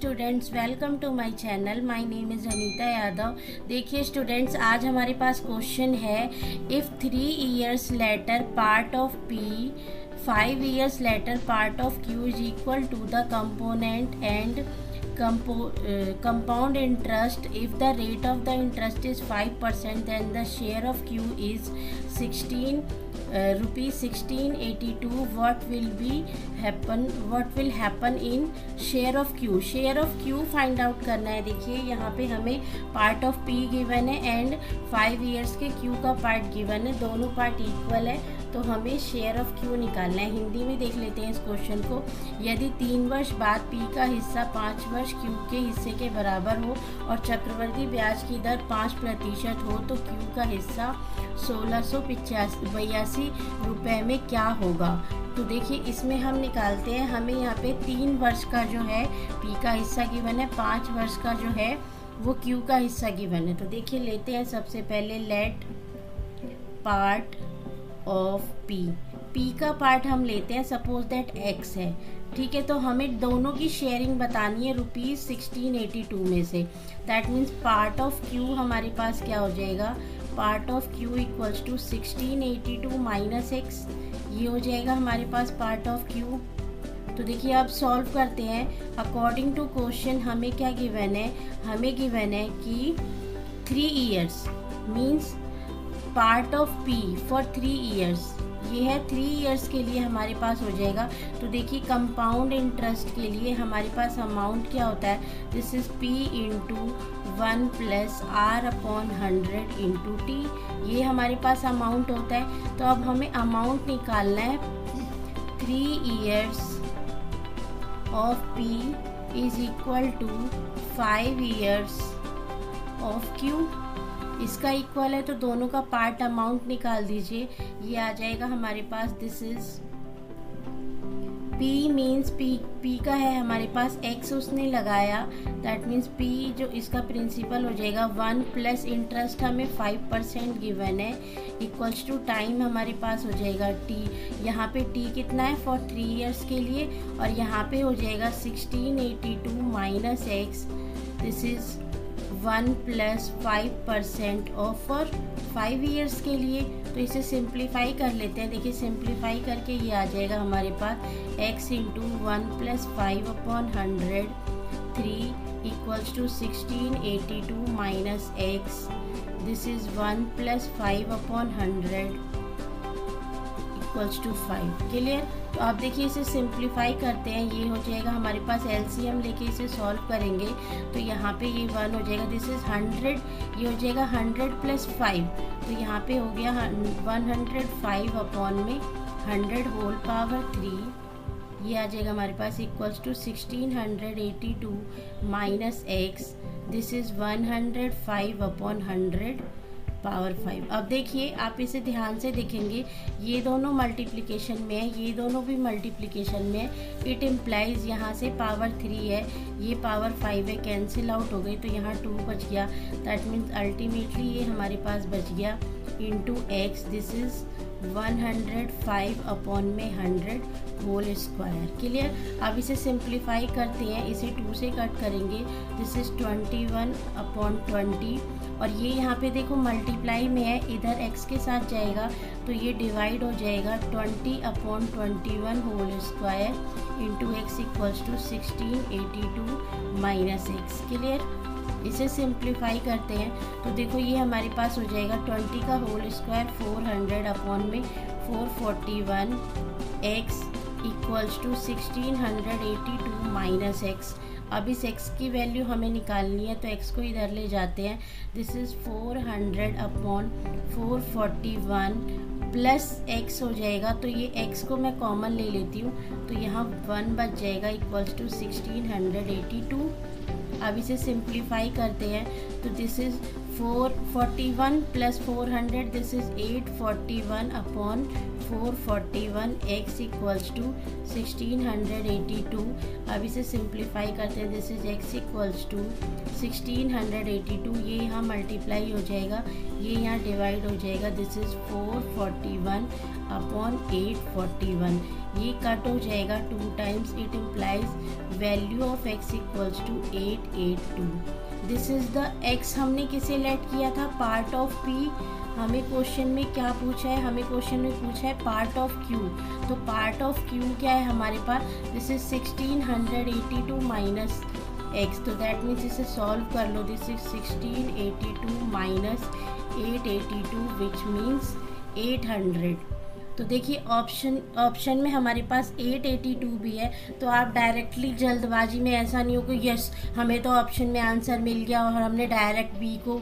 Students, welcome to my channel. My name is Anita Yadav. देखिए students, आज हमारे पास क्वेश्चन है, if 3 years later part of P 5 years later part of Q is equal to the component and compound interest. If the rate of the interest is 5%, then the share of Q is 16 rupees 1682. What will happen in share of Q? Share of Q find out करना है। देखिए यहाँ पे हमें part of P given है and 5 years के Q का part given है, दोनों पार्ट इक्वल है, तो हमें शेयर ऑफ Q निकालना है। हिंदी में देख लेते हैं इस क्वेश्चन को। यदि 3 वर्ष बाद P का हिस्सा 5 वर्ष Q के हिस्से के बराबर हो और चक्रवृद्धि ब्याज की दर 5% हो, तो Q का हिस्सा 1682 रुपये में क्या होगा? तो देखिए इसमें हम निकालते हैं। हमें यहाँ पे 3 वर्ष का जो है P का हिस्सा गिवन है, 5 वर्ष का जो है वो Q का हिस्सा गिवन है। तो देखिए लेते हैं सबसे पहले लेट पार्ट ऑफ P का पार्ट हम लेते हैं। सपोज दैट X है, ठीक है। तो हमें दोनों की शेयरिंग बतानी है रुपीज़ 1682 में से। That means part of Q हमारे पास क्या हो जाएगा? Part of Q equals to 1682 minus X, ये हो जाएगा हमारे पास पार्ट ऑफ Q। तो देखिए अब सॉल्व करते हैं। अकॉर्डिंग टू क्वेश्चन हमें क्या गिवन है? हमें गिवन है कि 3 years means part of P for 3 years, ये है 3 years के लिए हमारे पास हो जाएगा। तो देखिए कंपाउंड इंटरेस्ट के लिए हमारे पास अमाउंट क्या होता है? This is P into 1 plus R/100 into T, ये हमारे पास अमाउंट होता है। तो अब हमें अमाउंट निकालना है। 3 years of P is equal to 5 years of Q, इसका इक्वल है, तो दोनों का पार्ट अमाउंट निकाल दीजिए। ये आ जाएगा हमारे पास। This is P means P का है हमारे पास, X उसने लगाया, दैट मीन्स P जो इसका प्रिंसिपल हो जाएगा 1 प्लस इंटरेस्ट हमें 5% गिवन है, इक्वल्स टू टाइम हमारे पास हो जाएगा T। यहाँ पे T कितना है? फॉर 3 years के लिए, और यहाँ पे हो जाएगा 1682 minus X, this is 1 plus 5% of for 5 years के लिए। तो इसे सिंप्लीफाई कर लेते हैं। देखिए सिंप्लीफाई करके ये आ जाएगा हमारे पास x into 1 plus 5/100 3 equals to 1682 minus x, this is 1 plus 5/100 equals to 5। Clear? तो आप देखिए इसे सिंप्लीफाई करते हैं, ये हो जाएगा हमारे पास। एलसीएम लेके इसे सॉल्व करेंगे तो यहाँ पे ये 1 हो जाएगा, दिस इज 100, ये हो जाएगा 100 प्लस 5, तो यहाँ पे हो गया 105 अपॉन में 100 होल पावर 3, ये आ जाएगा हमारे पास equals to 1682 minus x, this is 105 upon 100 power 5। अब देखिए आप इसे ध्यान से देखेंगे, ये दोनों मल्टीप्लिकेशन में है, ये दोनों भी मल्टीप्लिकेशन में है। इट इम्प्लाइज यहाँ से पावर 3 है, ये पावर 5 है, कैंसिल आउट हो गई, तो यहाँ 2 बच गया। दैट मीन्स अल्टीमेटली ये हमारे पास बच गया into x, this is 105 upon में 100 होल स्क्वायर। क्लियर? अब इसे सिंप्लीफाई करते हैं, इसे 2 से कट करेंगे, दिस इज 21 अपॉन 20, और ये यहाँ पे देखो मल्टीप्लाई में है, इधर x के साथ जाएगा तो ये डिवाइड हो जाएगा 20 upon 21 whole square into x equals to 1682 minus x। Clear? इसे सिंप्लीफाई करते हैं तो देखो ये हमारे पास हो जाएगा 20 का होल स्क्वायर 400 अपॉन में 441 x equals to 1682 minus x। अब इस x की वैल्यू हमें निकालनी है, तो x को इधर ले जाते हैं, this is 400 upon 441 plus x हो जाएगा, तो ये x को मैं कॉमन ले लेती हूँ, तो यहाँ 1 बच जाएगा इक्वल्स टू 1682। अब इसे सिंप्लीफाई करते हैं तो this is 441 plus 400, this is 841 upon 441 x equals to 1682। अब इसे सिंप्लीफाई करते हैं, this is x equals to 1682, ये यहाँ मल्टीप्लाई हो जाएगा, ये यहाँ डिवाइड हो जाएगा, दिस इज 441 अपॉन 841, ये कट हो जाएगा 2 times, it implies value of x equals to 882। This is the x हमने किसे लेट किया था, पार्ट ऑफ p। हमें क्वेश्चन में क्या पूछा है, हमें क्वेश्चन में पूछा है पार्ट ऑफ q। तो पार्ट ऑफ q क्या है हमारे पास, दिस इज 1682 माइनस x। तो दैट मीन्स इसे सॉल्व कर लो, this is 1682 minus 882 which means 800। तो देखिए ऑप्शन में हमारे पास 882 भी है। तो आप डायरेक्टली जल्दबाजी में ऐसा नहीं हो कि यस हमें तो ऑप्शन में आंसर मिल गया और हमने डायरेक्ट बी को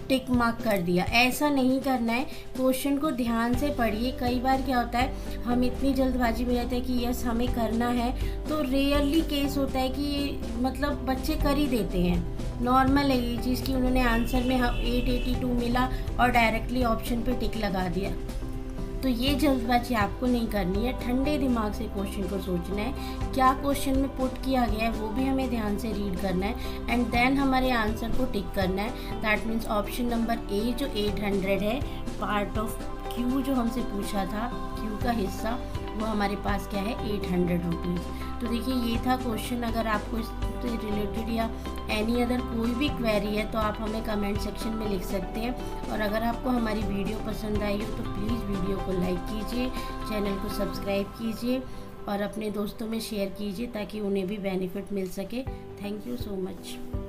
टिक मार्क कर दिया, ऐसा नहीं करना है। क्वेश्चन को ध्यान से पढ़िए। कई बार क्या होता है हम इतनी जल्दबाजी में रहते हैं कि यस हमें करना है, तो रेयरली केस होता है कि मतलब बच्चे कर ही देते हैं। नॉर्मल है ये चीज़ कि उन्होंने आंसर में 882 मिला और डायरेक्टली ऑप्शन पे टिक लगा दिया। तो ये जल्दबाजी आपको नहीं करनी है, ठंडे दिमाग से क्वेश्चन को सोचना है, क्या क्वेश्चन में पुट किया गया है वो भी हमें ध्यान से रीड करना है एंड देन हमारे आंसर को टिक करना है। That means option number A जो 800 है, पार्ट ऑफ क्यू जो हमसे पूछा था, क्यू का हिस्सा, वो हमारे पास क्या है 800 रुपीज़। तो देखिए ये था क्वेश्चन। अगर आपको इससे रिलेटेड या एनी अदर कोई भी क्वेरी है तो आप हमें कमेंट सेक्शन में लिख सकते हैं। और अगर आपको हमारी वीडियो पसंद आई हो तो प्लीज़ वीडियो को लाइक कीजिए, चैनल को सब्सक्राइब कीजिए और अपने दोस्तों में शेयर कीजिए ताकि उन्हें भी बेनिफिट मिल सके। Thank you so much.